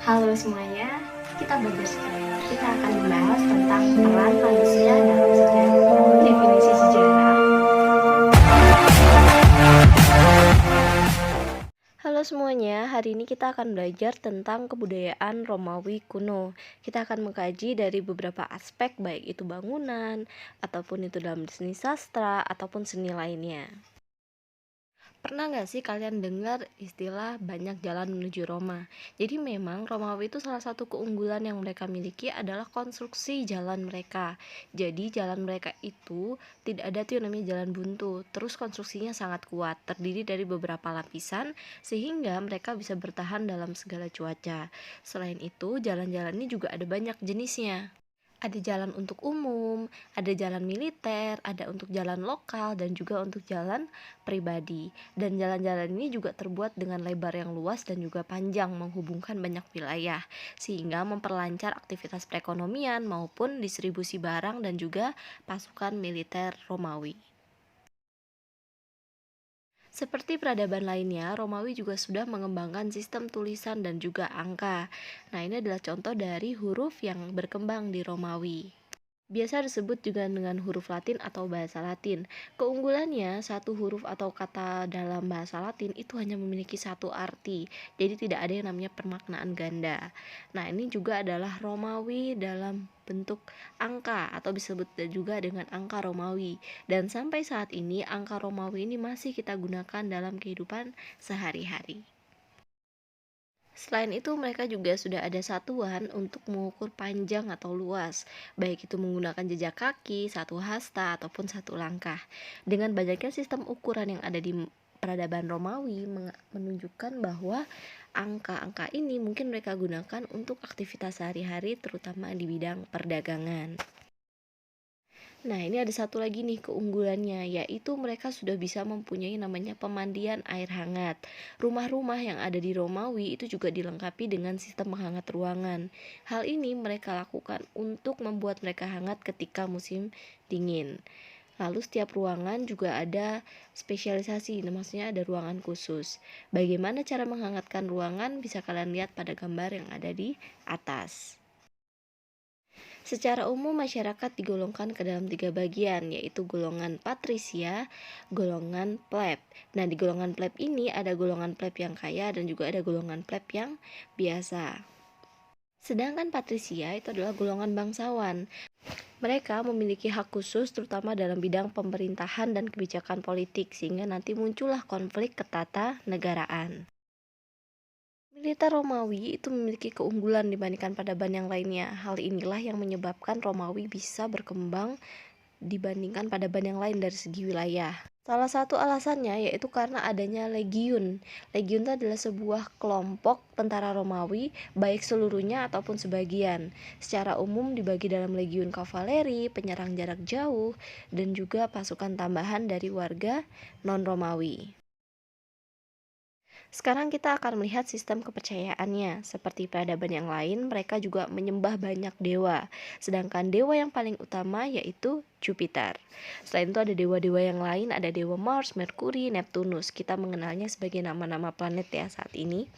Halo semuanya, kita belajar sekarang. Kita akan membahas tentang peran manusia dalam sejarah. Definisi sejarah. Halo semuanya, hari ini kita akan belajar tentang kebudayaan Romawi kuno. Kita akan mengkaji dari beberapa aspek, baik itu bangunan, ataupun itu dalam seni sastra, ataupun seni lainnya. Pernah nggak sih kalian dengar istilah banyak jalan menuju Roma? Jadi memang Romawi itu salah satu keunggulan yang mereka miliki adalah konstruksi jalan mereka. Jadi jalan mereka itu tidak ada tuh yang namanya jalan buntu. Terus konstruksinya sangat kuat, terdiri dari beberapa lapisan sehingga mereka bisa bertahan dalam segala cuaca. Selain itu, jalan-jalan ini juga ada banyak jenisnya. Ada jalan untuk umum, ada jalan militer, ada untuk jalan lokal, dan juga untuk jalan pribadi. Dan jalan-jalan ini juga terbuat dengan lebar yang luas dan juga panjang, menghubungkan banyak wilayah, sehingga memperlancar aktivitas perekonomian maupun distribusi barang dan juga pasukan militer Romawi. Seperti peradaban lainnya, Romawi juga sudah mengembangkan sistem tulisan dan juga angka. Nah, ini adalah contoh dari huruf yang berkembang di Romawi. Biasa disebut juga dengan huruf Latin atau bahasa Latin. Keunggulannya, satu huruf atau kata dalam bahasa Latin itu hanya memiliki satu arti, jadi tidak ada yang namanya permaknaan ganda. Nah, ini juga adalah Romawi dalam bentuk angka atau disebut juga dengan angka Romawi. Dan sampai saat ini, angka Romawi ini masih kita gunakan dalam kehidupan sehari-hari. Selain itu, mereka juga sudah ada satuan untuk mengukur panjang atau luas, baik itu menggunakan jejak kaki, satu hasta, ataupun satu langkah. Dengan banyaknya sistem ukuran yang ada di peradaban Romawi menunjukkan bahwa angka-angka ini mungkin mereka gunakan untuk aktivitas sehari-hari, terutama di bidang perdagangan. Nah, ini ada satu lagi nih keunggulannya, yaitu mereka sudah bisa mempunyai namanya pemandian air hangat. Rumah-rumah yang ada di Romawi itu juga dilengkapi dengan sistem penghangat ruangan. Hal ini mereka lakukan untuk membuat mereka hangat ketika musim dingin. Lalu setiap ruangan juga ada spesialisasi, maksudnya ada ruangan khusus. Bagaimana cara menghangatkan ruangan bisa kalian lihat pada gambar yang ada di atas. Secara umum masyarakat digolongkan ke dalam 3 bagian, yaitu golongan patrisia, golongan pleb. Nah, di golongan pleb ini ada golongan pleb yang kaya dan juga ada golongan pleb yang biasa. Sedangkan patrisia itu adalah golongan bangsawan. Mereka memiliki hak khusus terutama dalam bidang pemerintahan dan kebijakan politik, sehingga nanti muncullah konflik ketatanegaraan. Militer Romawi itu memiliki keunggulan dibandingkan peradaban yang lainnya. Hal inilah yang menyebabkan Romawi bisa berkembang dibandingkan peradaban yang lain dari segi wilayah. Salah satu alasannya yaitu karena adanya legiun. Legiun itu adalah sebuah kelompok tentara Romawi, baik seluruhnya ataupun sebagian. Secara umum dibagi dalam legiun kavaleri, penyerang jarak jauh, dan juga pasukan tambahan dari warga non-Romawi. Sekarang kita akan melihat sistem kepercayaannya. Seperti peradaban yang lain, mereka juga menyembah banyak dewa. Sedangkan dewa yang paling utama yaitu Jupiter. Selain itu ada dewa-dewa yang lain, ada dewa Mars, Merkuri, Neptunus. Kita mengenalnya sebagai nama-nama planet ya saat ini.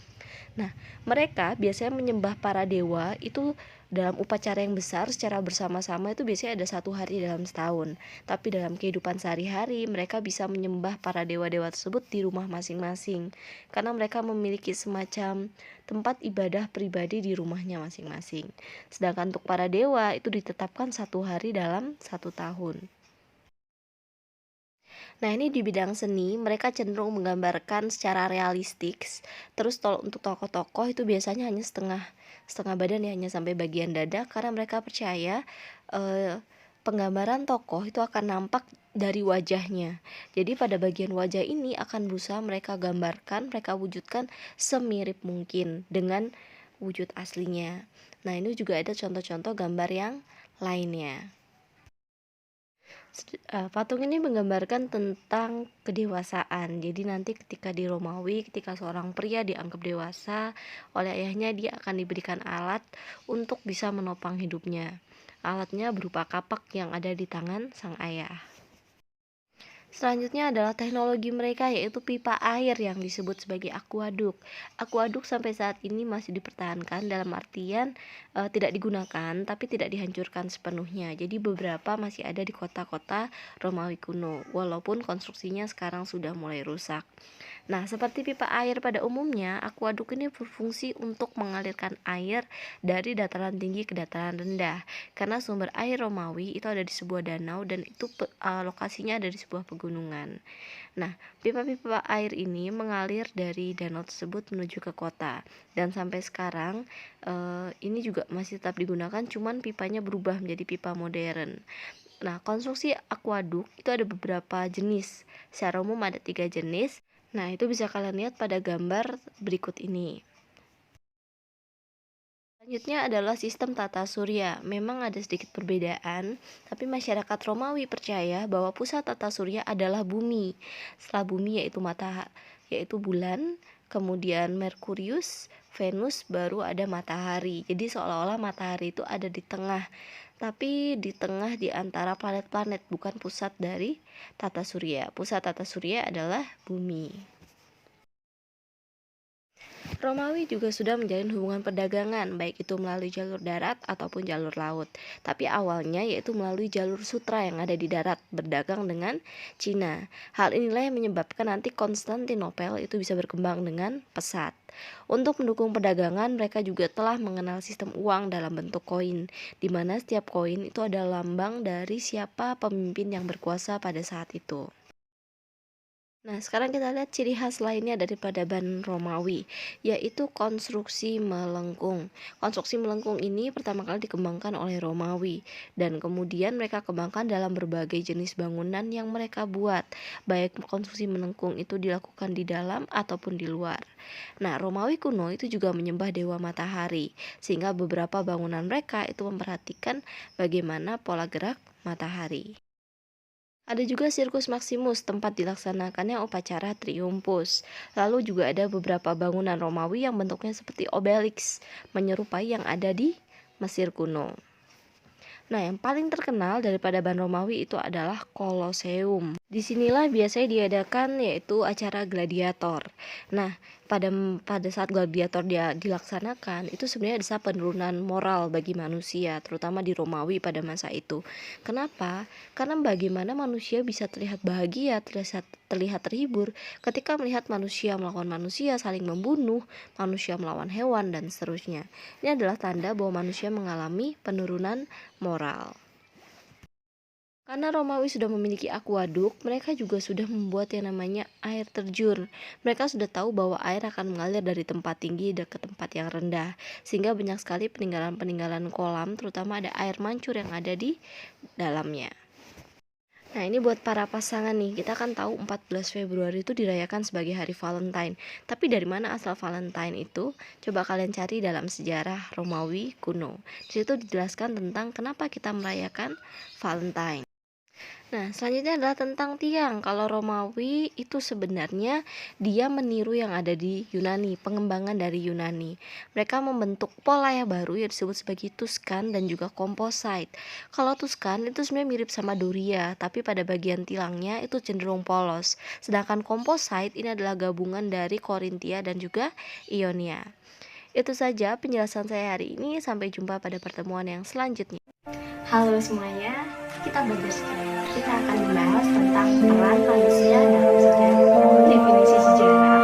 Nah, mereka biasanya menyembah para dewa itu dalam upacara yang besar secara bersama-sama, itu biasanya ada 1 hari dalam setahun. Tapi dalam kehidupan sehari-hari mereka bisa menyembah para dewa-dewa tersebut di rumah masing-masing, karena mereka memiliki semacam tempat ibadah pribadi di rumahnya masing-masing. Sedangkan untuk para dewa itu ditetapkan 1 hari dalam 1 tahun. Nah, ini di bidang seni mereka cenderung menggambarkan secara realistik. Terus untuk tokoh-tokoh itu biasanya hanya setengah badan ya, hanya sampai bagian dada, karena mereka percaya penggambaran tokoh itu akan nampak dari wajahnya. Jadi pada bagian wajah ini akan berusaha mereka gambarkan, mereka wujudkan semirip mungkin dengan wujud aslinya. Nah, ini juga ada contoh-contoh gambar yang lainnya. Patung ini menggambarkan tentang kedewasaan. Jadi nanti ketika di Romawi, ketika seorang pria dianggap dewasa oleh ayahnya, dia akan diberikan alat untuk bisa menopang hidupnya. Alatnya berupa kapak yang ada di tangan sang ayah. Selanjutnya adalah teknologi mereka, yaitu pipa air yang disebut sebagai akuaduk. Akuaduk sampai saat ini masih dipertahankan, dalam artian tidak digunakan tapi tidak dihancurkan sepenuhnya. Jadi beberapa masih ada di kota-kota Romawi kuno, walaupun konstruksinya sekarang sudah mulai rusak. Nah, seperti pipa air pada umumnya, akuaduk ini berfungsi untuk mengalirkan air dari dataran tinggi ke dataran rendah. Karena sumber air Romawi itu ada di sebuah danau dan itu lokasinya ada di sebuah pegunungan. Nah, pipa-pipa air ini mengalir dari danau tersebut menuju ke kota. Dan sampai sekarang ini juga masih tetap digunakan, cuman pipanya berubah menjadi pipa modern. Nah, konstruksi akuaduk itu ada beberapa jenis. Secara umum ada 3 jenis. Nah, itu bisa kalian lihat pada gambar berikut ini. Selanjutnya adalah sistem tata surya. Memang ada sedikit perbedaan, tapi masyarakat Romawi percaya bahwa pusat tata surya adalah bumi. Setelah bumi yaitu bulan, kemudian Merkurius, Venus, baru ada matahari. Jadi seolah-olah matahari itu ada di tengah, tapi di tengah di antara planet-planet, bukan pusat dari tata surya. Pusat tata surya adalah bumi. Romawi juga sudah menjalin hubungan perdagangan, baik itu melalui jalur darat ataupun jalur laut. Tapi awalnya yaitu melalui jalur sutra yang ada di darat, berdagang dengan Cina. Hal inilah yang menyebabkan nanti Konstantinopel itu bisa berkembang dengan pesat. Untuk mendukung perdagangan, mereka juga telah mengenal sistem uang dalam bentuk koin, di mana setiap koin itu adalah lambang dari siapa pemimpin yang berkuasa pada saat itu. Nah, sekarang kita lihat ciri khas lainnya daripada ban Romawi, yaitu konstruksi melengkung. Konstruksi melengkung ini pertama kali dikembangkan oleh Romawi, dan kemudian mereka kembangkan dalam berbagai jenis bangunan yang mereka buat, baik konstruksi melengkung itu dilakukan di dalam ataupun di luar. Nah, Romawi kuno itu juga menyembah dewa matahari, sehingga beberapa bangunan mereka itu memperhatikan bagaimana pola gerak matahari. Ada juga Sirkus Maximus, tempat dilaksanakannya upacara Triumphus. Lalu juga ada beberapa bangunan Romawi yang bentuknya seperti obelisk, menyerupai yang ada di Mesir kuno. Nah, yang paling terkenal daripada ban Romawi itu adalah Kolosseum. Disinilah biasanya diadakan yaitu acara gladiator. Nah, pada saat gladiator dia dilaksanakan, itu sebenarnya ada penurunan moral bagi manusia, terutama di Romawi pada masa itu. Kenapa? Karena bagaimana manusia bisa terlihat bahagia, terlihat terhibur ketika melihat manusia melawan manusia, saling membunuh, manusia melawan hewan, dan seterusnya. Ini adalah tanda bahwa manusia mengalami penurunan moral. Karena Romawi sudah memiliki akuaduk, mereka juga sudah membuat yang namanya air terjun. Mereka sudah tahu bahwa air akan mengalir dari tempat tinggi ke tempat yang rendah, sehingga banyak sekali peninggalan-peninggalan kolam, terutama ada air mancur yang ada di dalamnya. Nah, ini buat para pasangan nih, kita kan tahu 14 Februari itu dirayakan sebagai hari Valentine. Tapi dari mana asal Valentine itu? Coba kalian cari dalam sejarah Romawi kuno. Di situ dijelaskan tentang kenapa kita merayakan Valentine. Nah, selanjutnya adalah tentang tiang. Kalau Romawi itu sebenarnya dia meniru yang ada di Yunani, pengembangan dari Yunani. Mereka membentuk pola yang baru yang disebut sebagai Tuscan dan juga Composite. Kalau Tuscan itu sebenarnya mirip sama Doria, tapi pada bagian tilangnya itu cenderung polos. Sedangkan Composite ini adalah gabungan dari Korintia dan juga Ionia. Itu saja penjelasan saya hari ini. Sampai jumpa pada pertemuan yang selanjutnya. Halo semuanya, kita belajar sejarah. Kita akan membahas tentang peran manusia dalam sejarah. Definisi sejarah